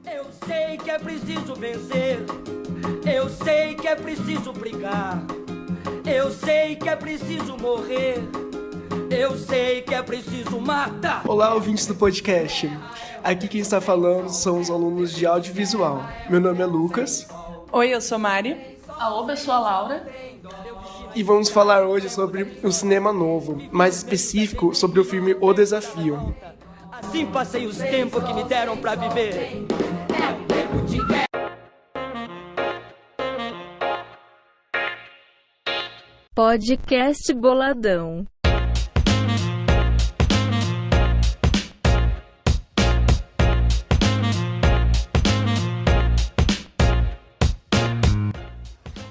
Eu sei que é preciso vencer, eu sei que é preciso brigar, eu sei que é preciso morrer, eu sei que é preciso matar. Olá, ouvintes do podcast. Aqui quem está falando são os alunos de audiovisual. Meu nome é Lucas. Oi, eu sou Mari. Alô, eu sou a Laura. E vamos falar hoje sobre o cinema novo, mais específico sobre o filme O Desafio. Assim passei os tempos que me deram pra viver. Podcast Boladão.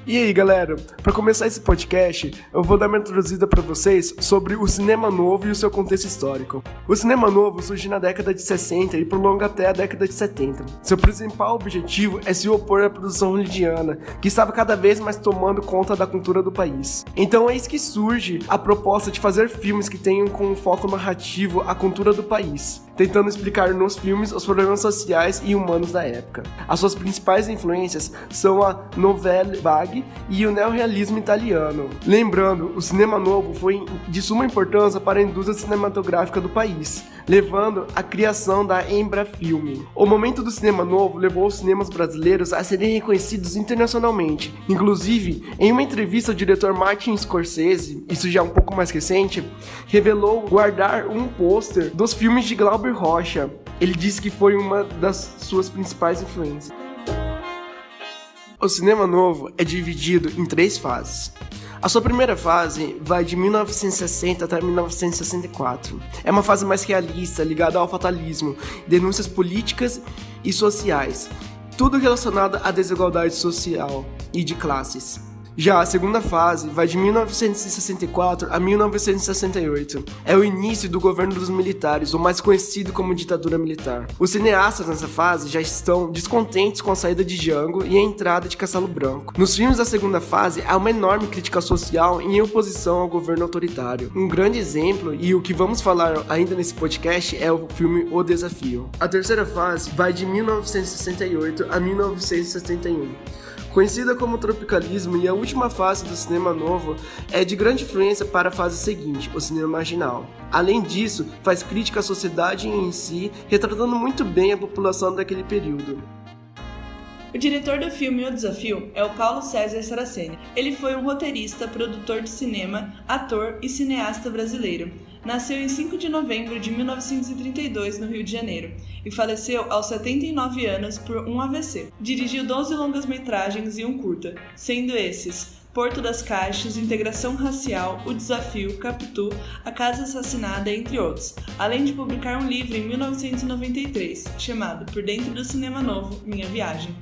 E aí, galera, para começar esse podcast, eu vou dar uma introduzida para vocês sobre o cinema novo e o seu contexto histórico. O cinema novo surgiu na década de 60 e prolonga até a década de 70. Seu principal objetivo é se opor à produção hollywoodiana, que estava cada vez mais tomando conta da cultura do país. Então é isso que surge a proposta de fazer filmes que tenham como foco narrativo a cultura do país, tentando explicar nos filmes os problemas sociais e humanos da época. As suas principais influências são a Nouvelle Vague e o neorrealismo italiano. Lembrando, o cinema novo foi de suma importância para a indústria cinematográfica do país, levando à criação da Embrafilme. O momento do cinema novo levou os cinemas brasileiros a serem reconhecidos internacionalmente. Inclusive, em uma entrevista, o diretor Martin Scorsese, isso já é um pouco mais recente, revelou guardar um pôster dos filmes de Glauber Rocha. Ele disse que foi uma das suas principais influências. O cinema novo é dividido em 3 fases. A sua primeira fase vai de 1960 até 1964. É uma fase mais realista, ligada ao fatalismo, denúncias políticas e sociais, tudo relacionado à desigualdade social e de classes. Já a segunda fase vai de 1964 a 1968. É o início do governo dos militares, o mais conhecido como ditadura militar. Os cineastas nessa fase já estão descontentes com a saída de Django e a entrada de Castelo Branco. Nos filmes da segunda fase, há uma enorme crítica social em oposição ao governo autoritário. Um grande exemplo, e o que vamos falar ainda nesse podcast, é o filme O Desafio. A terceira fase vai de 1968 a 1971. Conhecida como tropicalismo, e a última fase do cinema novo é de grande influência para a fase seguinte, o cinema marginal. Além disso, faz crítica à sociedade em si, retratando muito bem a população daquele período. O diretor do filme O Desafio é o Paulo César Saraceni. Ele foi um roteirista, produtor de cinema, ator e cineasta brasileiro. Nasceu em 5 de novembro de 1932, no Rio de Janeiro, e faleceu aos 79 anos por um AVC. Dirigiu 12 longas-metragens e um curta, sendo esses Porto das Caixas, Integração Racial, O Desafio, Capitu, A Casa Assassinada, entre outros, além de publicar um livro em 1993, chamado Por Dentro do Cinema Novo, Minha Viagem.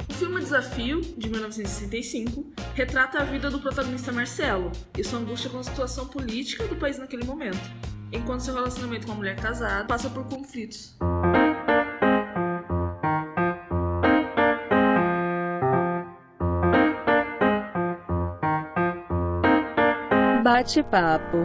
O filme Desafio, de 1965, retrata a vida do protagonista Marcelo e sua angústia com a situação política do país naquele momento, enquanto seu relacionamento com uma mulher casada passa por conflitos. Bate-papo.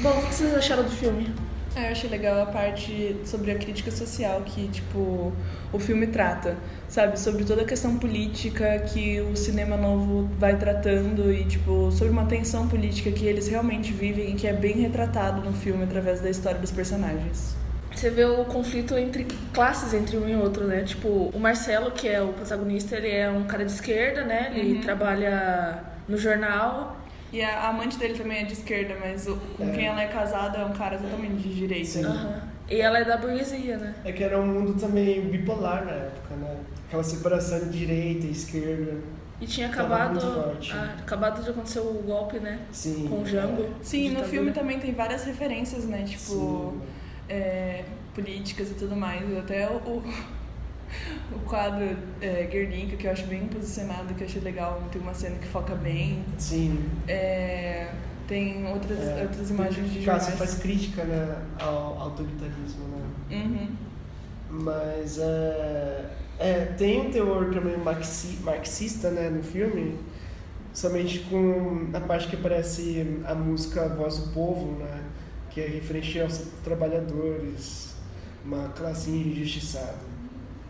Bom, o que vocês acharam do filme? Eu achei legal a parte sobre a crítica social que, tipo, o filme trata, sabe? Sobre toda a questão política que o cinema novo vai tratando e, tipo, sobre uma tensão política que eles realmente vivem e que é bem retratado no filme através da história dos personagens. Você vê o conflito entre classes entre um e outro, né? Tipo, o Marcelo, que é o protagonista, ele é um cara de esquerda, né? Ele trabalha no jornal. E a amante dele também é de esquerda, mas com quem ela é casada é um cara totalmente de direita. Sim. E ela é da burguesia, né? É que era um mundo também bipolar na época, né? Aquela separação de direita e esquerda. E tinha Tava muito forte. acabado de acontecer o golpe, né? Sim. Com o Django. Sim, no ditadura. filme também tem várias referências, né? Tipo, políticas e tudo mais. Até o quadro Guernica, que eu acho bem posicionado, que eu achei legal. Tem uma cena que foca bem. Sim. Tem outras imagens de Cássio jornais. faz crítica, né, ao autoritarismo, né? Uhum. Mas tem um teor também marxista, né, no filme, somente com a parte que aparece a música Voz do Povo, né? que é referente aos trabalhadores, uma classe injustiçada.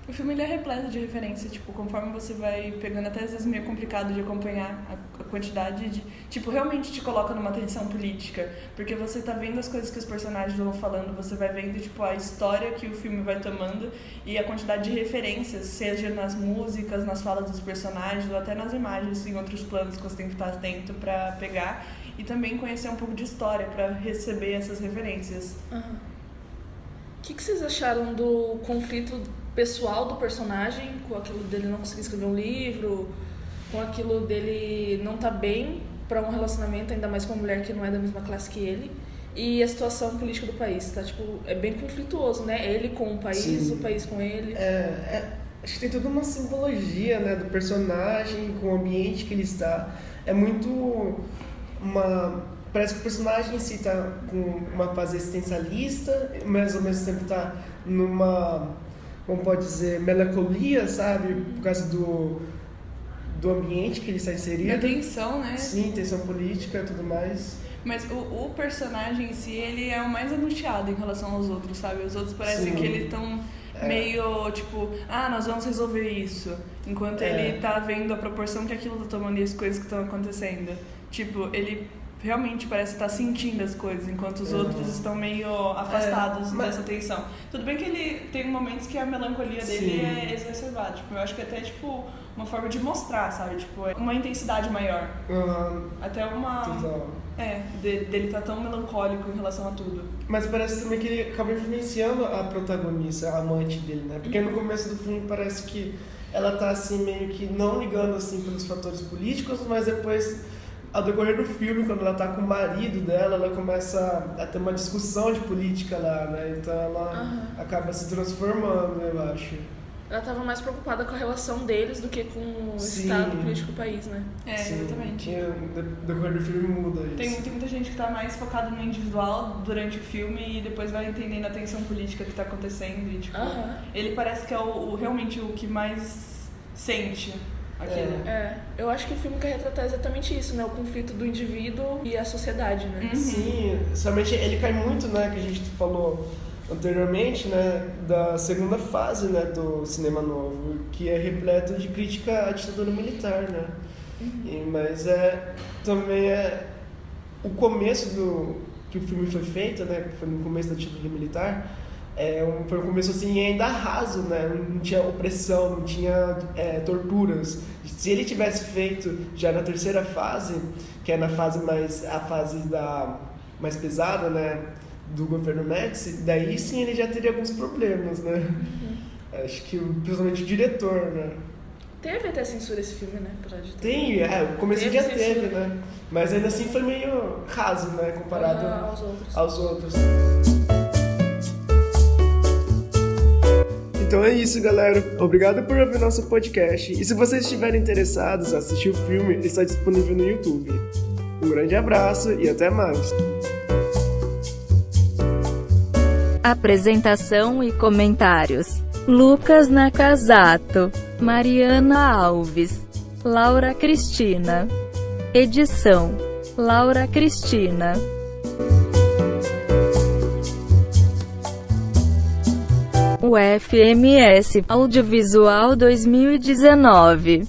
O filme ele é repleto de referência, tipo, conforme você vai pegando, até às vezes meio complicado de acompanhar a quantidade de... Tipo, realmente te coloca numa tensão política, porque você tá vendo as coisas que os personagens vão falando, você vai vendo, tipo, a história que o filme vai tomando e a quantidade de referências, seja nas músicas, nas falas dos personagens, ou até nas imagens, em outros planos que você tem que estar atento pra pegar, e também conhecer um pouco de história pra receber essas referências. O que vocês acharam do conflito pessoal do personagem, com aquilo dele não conseguir escrever um livro, com aquilo dele não tá bem para um relacionamento, ainda mais com uma mulher que não é da mesma classe que ele, e a situação política do país, tá? Tipo, é bem conflituoso, né? Ele com o país, Sim. O país com ele. Acho que tem toda uma simbologia, né, do personagem, com o ambiente que ele está. É muito parece que o personagem em si está com uma fase existencialista, mas ao mesmo tempo está numa, como pode dizer, melancolia, sabe? Por causa do ambiente que ele está inserido. Da tensão, né? Sim, tensão política e tudo mais. Mas o personagem em si, ele é o mais angustiado em relação aos outros, sabe? Os outros parecem que eles estão meio, tipo, nós vamos resolver isso. Enquanto ele tá vendo a proporção que aquilo tá tomando e as coisas que estão acontecendo. Tipo, ele realmente parece estar sentindo as coisas, enquanto os outros estão meio afastados dessa tensão. Tudo bem que ele tem momentos que a melancolia dele é exacerbada. Tipo, eu acho que até, tipo, uma forma de mostrar, sabe? Tipo, uma intensidade maior. Até uma... Total. Dele tá tão melancólico em relação a tudo. Mas parece também que ele acaba influenciando a protagonista, a amante dele, né? Porque no começo do filme parece que ela tá, assim, meio que não ligando, assim, pelos fatores políticos, mas depois, ao decorrer do filme, quando ela tá com o marido dela, ela começa a ter uma discussão de política lá, né? Então ela acaba se transformando, eu acho. Ela tava mais preocupada com a relação deles do que com o estado político do país, né? Exatamente. No decorrer do filme muda isso. Tem muita gente que tá mais focada no individual durante o filme e depois vai entendendo a tensão política que tá acontecendo. E, tipo, ele parece que é realmente o que mais sente aquilo. Eu acho que o filme quer retratar exatamente isso, né? O conflito do indivíduo e a sociedade, né? Sim, somente ele cai muito, né, que a gente falou anteriormente, né, da segunda fase, né, do cinema novo, que é repleto de crítica à ditadura militar, né? Mas também o começo que o filme foi feito, né, que foi no começo da ditadura militar, foi um começo assim ainda raso, né? Não tinha opressão, não tinha torturas. Se ele tivesse feito já na terceira fase, que é a fase mais pesada, né, do governo Médici, daí sim ele já teria alguns problemas, né? Acho que principalmente o diretor, né? Teve até censura esse filme, né? Tem, o começo já teve, né? Mas ainda assim foi meio raso, né? Comparado aos outros. Então é isso, galera. Obrigado por ouvir nosso podcast. E se vocês estiverem interessados em assistir o filme, ele está disponível no YouTube. Um grande abraço e até mais. Apresentação e comentários: Lucas Nakazato, Mariana Alves, Laura Cristina. Edição: Laura Cristina. UFMS Audiovisual 2019.